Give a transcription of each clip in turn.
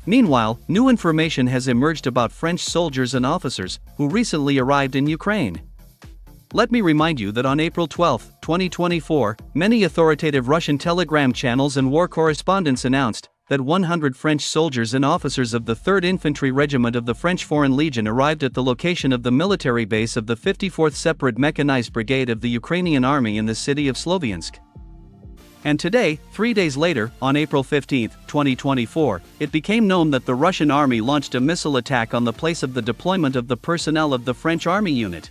Meanwhile, new information has emerged about French soldiers and officers who recently arrived in Ukraine. Let me remind you that on April 12, 2024, many authoritative Russian telegram channels and war correspondents announced that 100 French soldiers and officers of the 3rd Infantry Regiment of the French Foreign Legion arrived at the location of the military base of the 54th Separate Mechanized Brigade of the Ukrainian Army in the city of Sloviansk. And today, 3 days later, on April 15, 2024, it became known that the Russian army launched a missile attack on the place of the deployment of the personnel of the French army unit.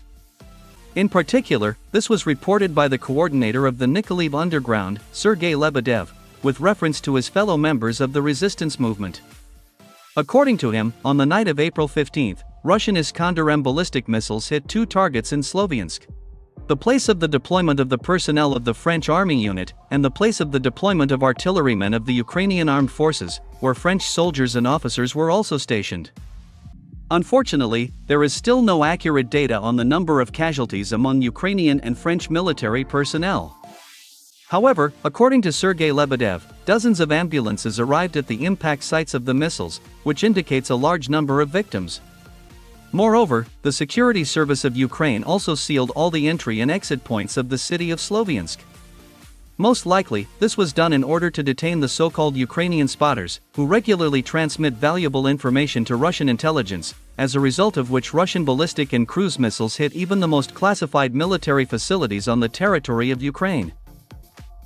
In particular, this was reported by the coordinator of the Nikolaev Underground, Sergei Lebedev, with reference to his fellow members of the resistance movement. According to him, on the night of April 15, Russian Iskander-M ballistic missiles hit 2 targets in Sloviansk. The place of the deployment of the personnel of the French army unit, and the place of the deployment of artillerymen of the Ukrainian armed forces, where French soldiers and officers were also stationed. Unfortunately, there is still no accurate data on the number of casualties among Ukrainian and French military personnel. However, according to Sergei Lebedev, dozens of ambulances arrived at the impact sites of the missiles, which indicates a large number of victims. Moreover, the Security Service of Ukraine also sealed all the entry and exit points of the city of Sloviansk. Most likely, this was done in order to detain the so-called Ukrainian spotters, who regularly transmit valuable information to Russian intelligence, as a result of which Russian ballistic and cruise missiles hit even the most classified military facilities on the territory of Ukraine.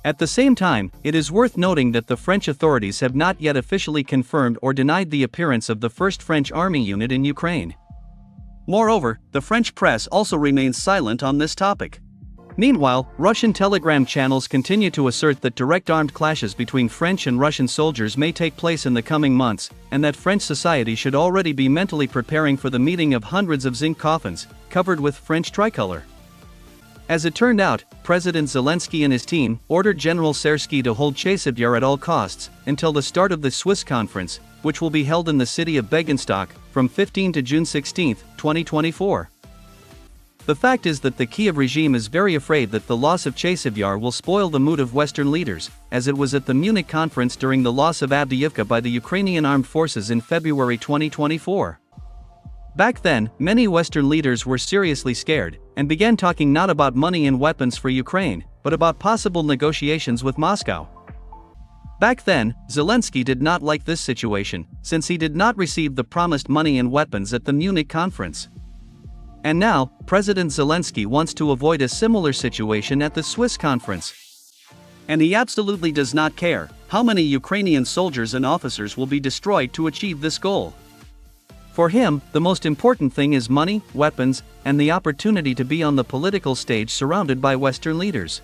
At the same time, it is worth noting that the French authorities have not yet officially confirmed or denied the appearance of the 1st French Army unit in Ukraine. Moreover, the French press also remains silent on this topic. Meanwhile, Russian telegram channels continue to assert that direct armed clashes between French and Russian soldiers may take place in the coming months, and that French society should already be mentally preparing for the meeting of hundreds of zinc coffins, covered with French tricolor. As it turned out, President Zelensky and his team ordered General Sersky to hold Chasiv at all costs, until the start of the Swiss conference, which will be held in the city of Begenstock, from 15 to June 16, 2024. The fact is that the Kiev regime is very afraid that the loss of Chasiv will spoil the mood of Western leaders, as it was at the Munich conference during the loss of Avdiivka by the Ukrainian armed forces in February 2024. Back then, many Western leaders were seriously scared, and began talking not about money and weapons for Ukraine, but about possible negotiations with Moscow. Back then, Zelensky did not like this situation, since he did not receive the promised money and weapons at the Munich conference. And now, President Zelensky wants to avoid a similar situation at the Swiss conference. And he absolutely does not care how many Ukrainian soldiers and officers will be destroyed to achieve this goal. For him, the most important thing is money, weapons, and the opportunity to be on the political stage surrounded by Western leaders.